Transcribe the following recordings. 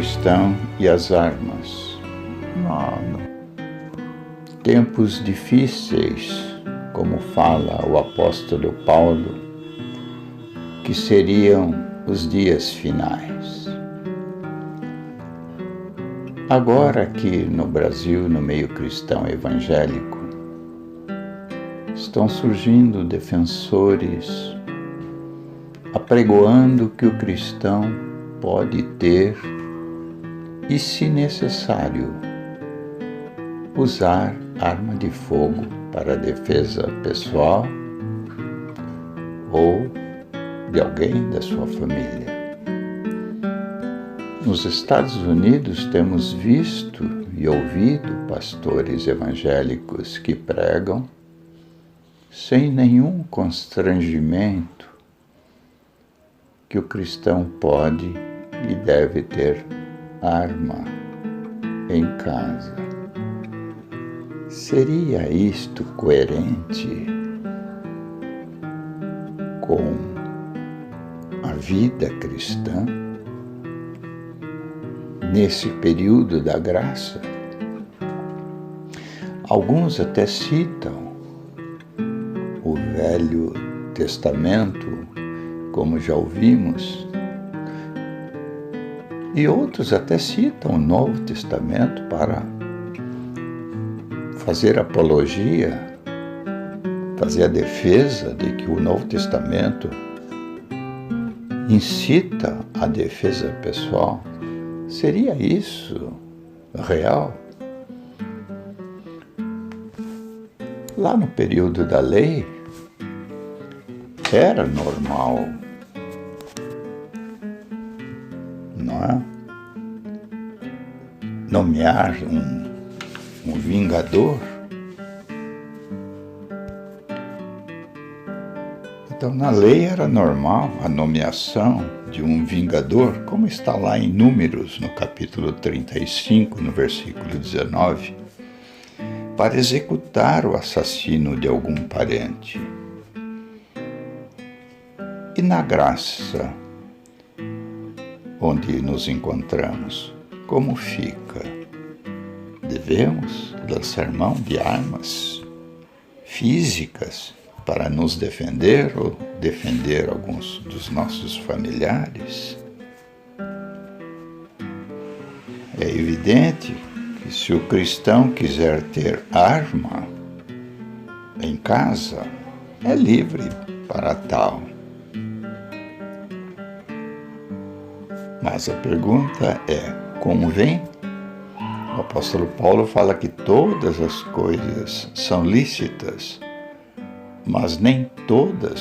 cristão e as armas. Tempos difíceis, como fala o apóstolo Paulo, que seriam os dias finais. Agora aqui no Brasil, no meio cristão evangélico, estão surgindo defensores apregoando que o cristão pode ter e, se necessário, usar arma de fogo para defesa pessoal ou de alguém da sua família. Nos Estados Unidos temos visto e ouvido pastores evangélicos que pregam sem nenhum constrangimento que o cristão pode e deve ter arma em casa. Seria isto coerente com a vida cristã nesse período da graça? Alguns até citam o Velho Testamento, como já ouvimos, e outros até citam o Novo Testamento para fazer apologia, fazer a defesa de que o Novo Testamento incita a defesa pessoal. Seria isso real? Lá no período da lei, era normal, não é? Nomear um vingador. Então, na lei era normal a nomeação de um vingador, como está lá em Números, no capítulo 35, no versículo 19, para executar o assassino de algum parente. E na graça, onde nos encontramos, como fica? Devemos lançar mão de armas físicas para nos defender ou defender alguns dos nossos familiares? É evidente que se o cristão quiser ter arma em casa, é livre para tal. Mas a pergunta é: convém? O apóstolo Paulo fala que todas as coisas são lícitas, mas nem todas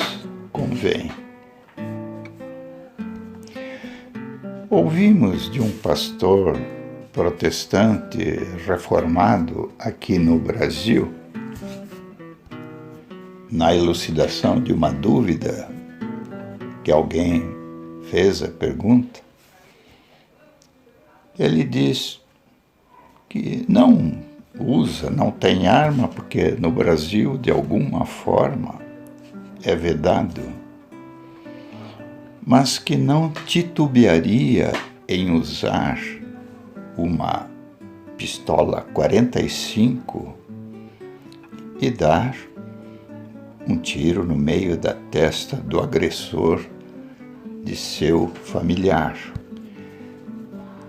convêm. Ouvimos de um pastor protestante reformado aqui no Brasil, na elucidação de uma dúvida que alguém fez a pergunta, ele diz que não usa, não tem arma, porque no Brasil, de alguma forma, é vedado, mas que não titubearia em usar uma pistola 45 e dar um tiro no meio da testa do agressor de seu familiar.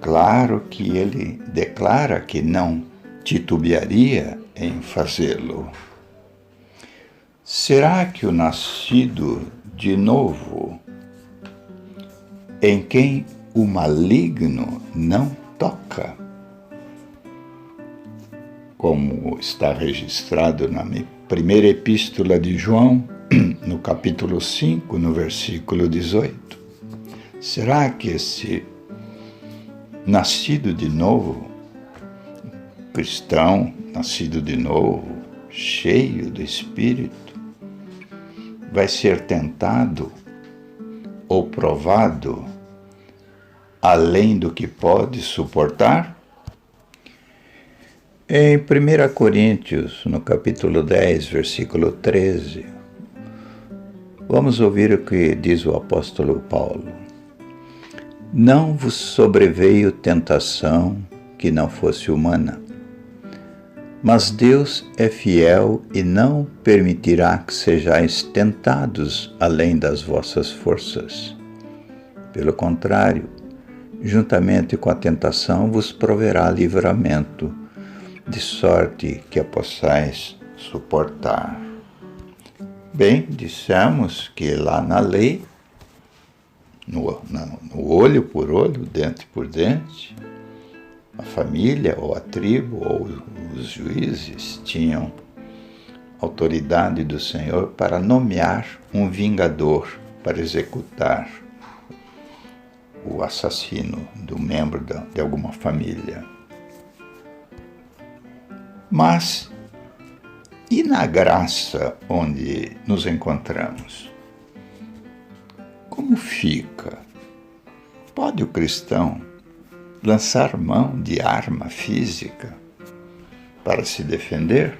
Claro que ele declara que não titubearia em fazê-lo. Será que o nascido de novo, em quem o maligno não toca, como está registrado na primeira epístola de João, no capítulo 5, no versículo 18, será que esse nascido de novo, cristão, nascido de novo, cheio do Espírito, vai ser tentado ou provado além do que pode suportar? Em 1 Coríntios, no capítulo 10, versículo 13, vamos ouvir o que diz o apóstolo Paulo. não vos sobreveio tentação que não fosse humana. Mas Deus é fiel e não permitirá que sejais tentados além das vossas forças. Pelo contrário, juntamente com a tentação vos proverá livramento, de sorte que a possais suportar. Bem, dissemos que lá na lei, no olho por olho, dente por dente, a família ou a tribo ou os juízes tinham autoridade do Senhor para nomear um vingador para executar o assassino do membro de alguma família. Mas, e na graça onde nos encontramos? Como fica? Pode o cristão lançar mão de arma física para se defender?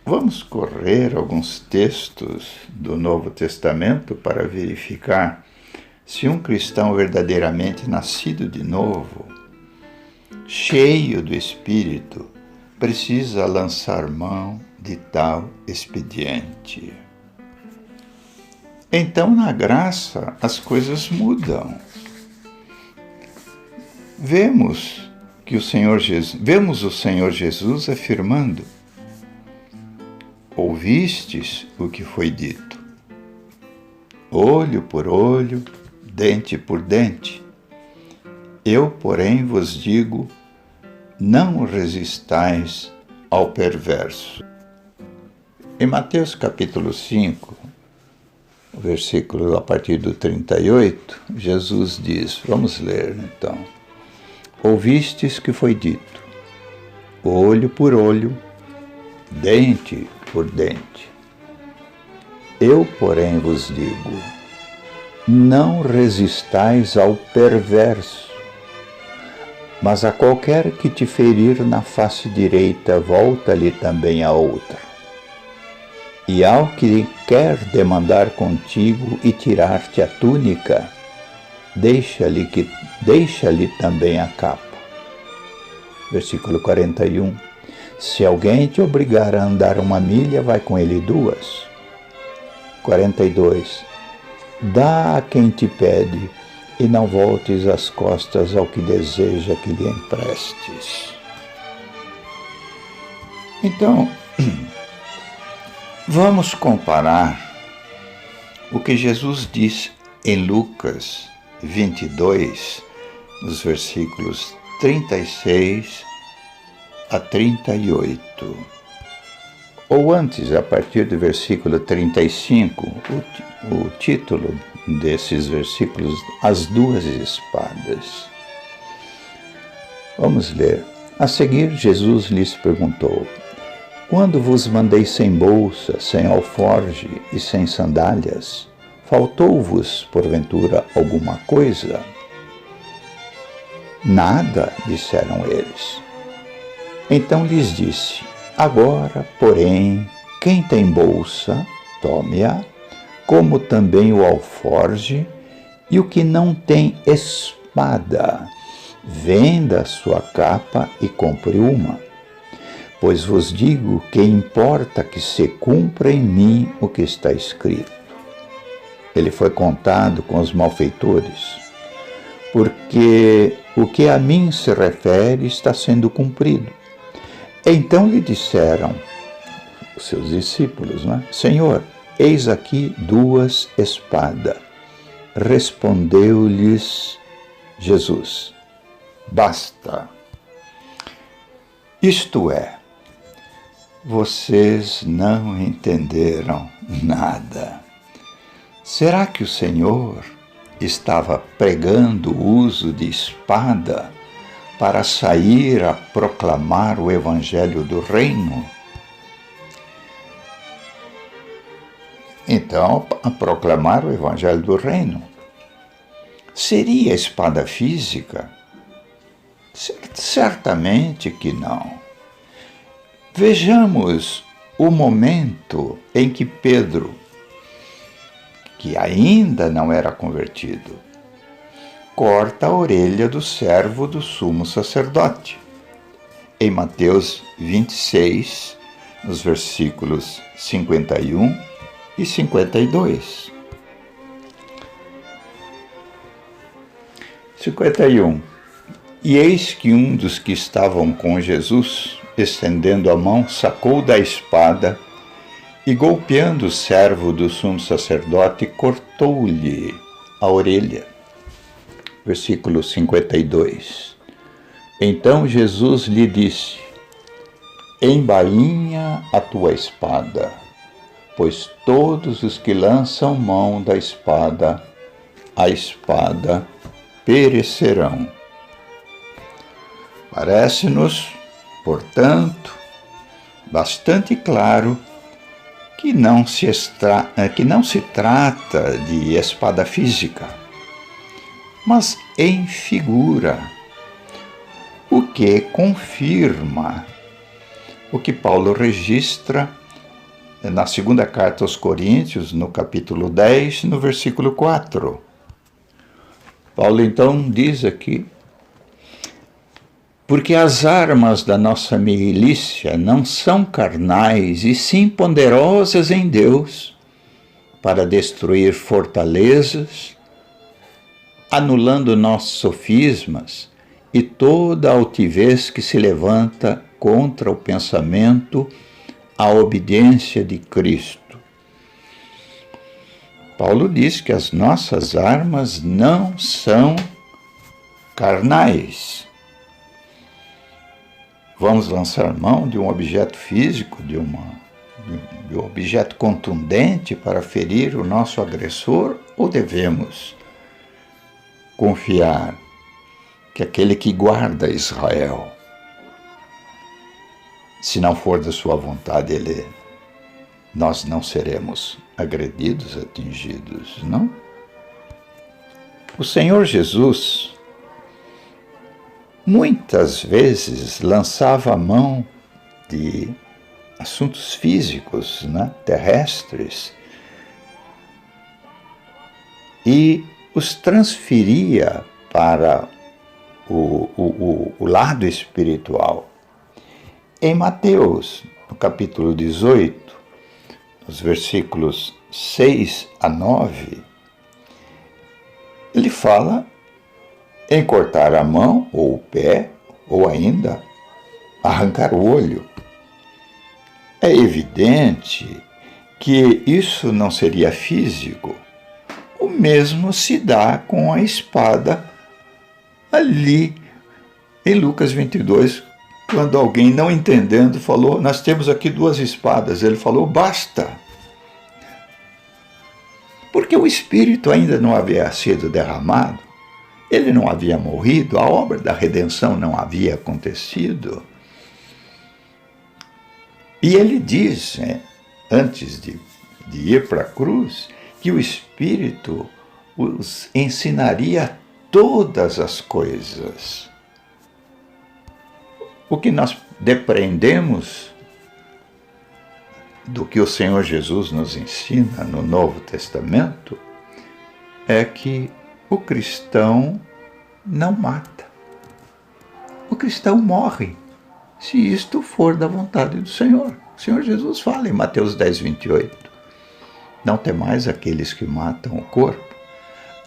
Vamos correr alguns textos do Novo Testamento para verificar se um cristão verdadeiramente nascido de novo, cheio do Espírito, precisa lançar mão de tal expediente. Então, na graça, as coisas mudam. Vemos o Senhor Jesus afirmando: ouvistes o que foi dito, olho por olho, dente por dente. Eu, porém, vos digo, não resistais ao perverso. Em Mateus capítulo 5, versículo a partir do 38, Jesus diz, vamos ler então: ouvistes que foi dito, olho por olho, dente por dente. Eu, porém, vos digo, não resistais ao perverso, mas a qualquer que te ferir na face direita, volta-lhe também a outra. E ao que quer demandar contigo e tirar-te a túnica, deixa-lhe também a capa. Versículo 41. Se alguém te obrigar a andar 1 milha, vai com ele 2. 42. Dá a quem te pede, e não voltes as costas ao que deseja que lhe emprestes. Então, vamos comparar o que Jesus diz em Lucas 22, nos versículos 36 a 38. Ou antes, a partir do versículo 35, o título desses versículos, As Duas Espadas. Vamos ler. A seguir, Jesus lhes perguntou: quando vos mandei sem bolsa, sem alforge e sem sandálias, faltou-vos, porventura, alguma coisa? Nada, disseram eles. Então lhes disse: agora, porém, quem tem bolsa, tome-a, como também o alforge, e o que não tem espada, venda a sua capa e compre uma. Pois vos digo que importa que se cumpra em mim o que está escrito. Ele foi contado com os malfeitores, porque o que a mim se refere está sendo cumprido. Então lhe disseram os seus discípulos, Senhor, eis aqui 2 espadas. Respondeu-lhes Jesus: basta. Isto é, vocês não entenderam nada. Será que o Senhor estava pregando o uso de espada para sair a proclamar o Evangelho do Reino? Então, a proclamar o Evangelho do Reino seria espada física? Certamente que não. Vejamos o momento em que Pedro, que ainda não era convertido, corta a orelha do servo do sumo sacerdote. Em Mateus 26, nos versículos 51 e 52. 51. E eis que um dos que estavam com Jesus, estendendo a mão, sacou da espada e, golpeando o servo do sumo sacerdote, cortou-lhe a orelha. Versículo 52. Então Jesus lhe disse: embainha a tua espada, pois todos os que lançam mão da espada, a espada perecerão. Parece-nos, portanto, bastante claro que não se trata de espada física, mas em figura, o que confirma o que Paulo registra na segunda carta aos Coríntios, no capítulo 10, no versículo 4. Paulo então diz aqui: porque as armas da nossa milícia não são carnais, e sim poderosas em Deus, para destruir fortalezas, anulando nossos sofismas e toda a altivez que se levanta contra o pensamento, a obediência de Cristo. Paulo diz que as nossas armas não são carnais. Vamos lançar mão de um objeto físico, de um objeto contundente para ferir o nosso agressor, ou devemos confiar que aquele que guarda Israel, se não for da sua vontade, nós não seremos agredidos, atingidos, não? O Senhor Jesus muitas vezes lançava a mão de assuntos físicos, né, terrestres, e os transferia para o lado espiritual. Em Mateus, no capítulo 18, nos versículos 6 a 9, ele fala em cortar a mão ou o pé, ou ainda arrancar o olho. É evidente que isso não seria físico. O mesmo se dá com a espada ali em Lucas 22, quando alguém, não entendendo, falou: nós temos aqui 2 espadas. Ele falou: basta. Porque o Espírito ainda não havia sido derramado, ele não havia morrido, a obra da redenção não havia acontecido. E ele diz, antes de ir para a cruz, que o Espírito os ensinaria todas as coisas. O que nós depreendemos do que o Senhor Jesus nos ensina no Novo Testamento é que o cristão não mata. O cristão morre, se isto for da vontade do Senhor. O Senhor Jesus fala em Mateus 10, 28. Não temais aqueles que matam o corpo,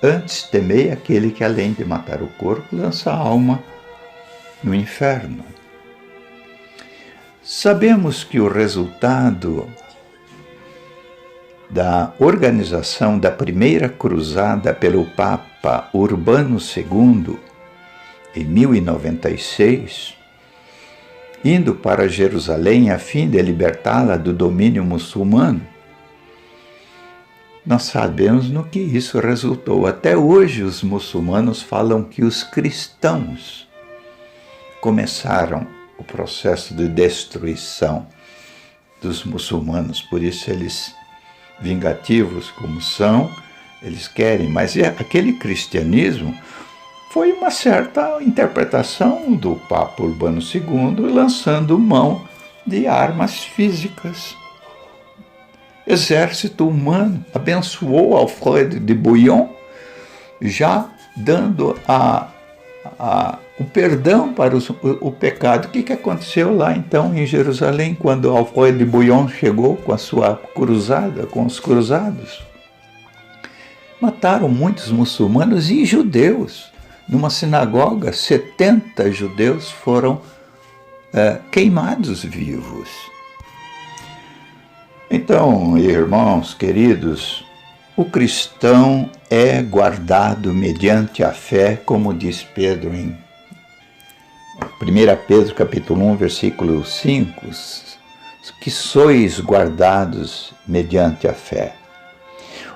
antes temei aquele que, além de matar o corpo, lança a alma no inferno. Sabemos que o resultado da organização da primeira cruzada pelo Papa Urbano II, em 1096, indo para Jerusalém a fim de libertá-la do domínio muçulmano, nós sabemos no que isso resultou. Até hoje os muçulmanos falam que os cristãos começaram o processo de destruição dos muçulmanos. Por isso eles, vingativos como são, eles querem. Mas aquele cristianismo foi uma certa interpretação do Papa Urbano II, lançando mão de armas físicas. Exército humano abençoou Alfred de Bouillon, já dando o perdão para o pecado. O que aconteceu lá então em Jerusalém, quando Alfred de Bouillon chegou com a sua cruzada, com os cruzados? Mataram muitos muçulmanos e judeus. Numa sinagoga, 70 judeus foram queimados vivos. Então, irmãos queridos, o cristão é guardado mediante a fé, como diz Pedro em 1 Pedro capítulo 1, versículo 5, que sois guardados mediante a fé.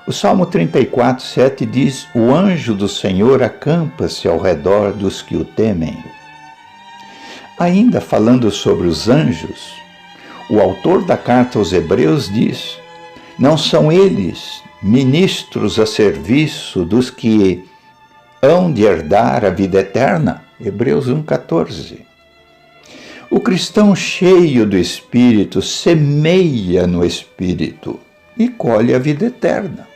O Salmo 34, 7 diz: o anjo do Senhor acampa-se ao redor dos que o temem. Ainda falando sobre os anjos, o autor da carta aos Hebreus diz: não são eles ministros a serviço dos que hão de herdar a vida eterna? Hebreus 1,14. O cristão cheio do Espírito semeia no Espírito e colhe a vida eterna.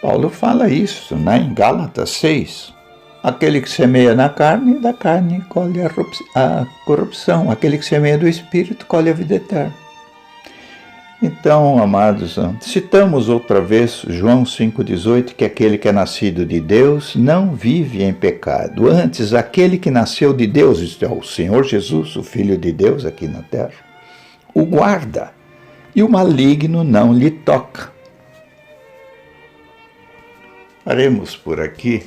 Paulo fala isso, né, em Gálatas 6. Aquele que semeia na carne, da carne colhe a corrupção. Aquele que semeia do Espírito colhe a vida eterna. Então, amados, citamos outra vez João 5,18, que aquele que é nascido de Deus não vive em pecado. Antes, aquele que nasceu de Deus, isto é, o Senhor Jesus, o Filho de Deus aqui na terra, o guarda, e o maligno não lhe toca. Paremos por aqui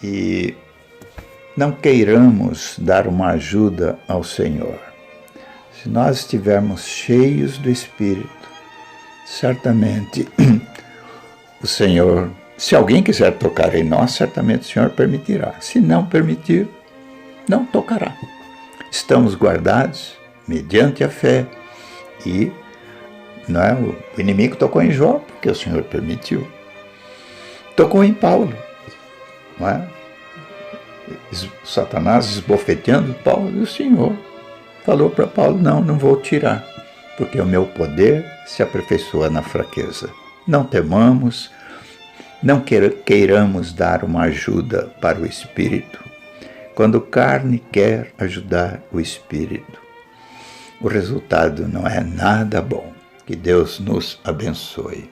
e não queiramos dar uma ajuda ao Senhor. Se nós estivermos cheios do Espírito, certamente o Senhor, se alguém quiser tocar em nós, certamente o Senhor permitirá. Se não permitir, não tocará. Estamos guardados mediante a fé e o inimigo tocou em Jó, porque o Senhor permitiu. Tocou em Paulo, não é? Satanás esbofeteando Paulo, e o Senhor falou para Paulo: não vou tirar, porque o meu poder se aperfeiçoa na fraqueza. Não temamos, não queiramos dar uma ajuda para o Espírito, quando carne quer ajudar o Espírito. O resultado não é nada bom. Que Deus nos abençoe.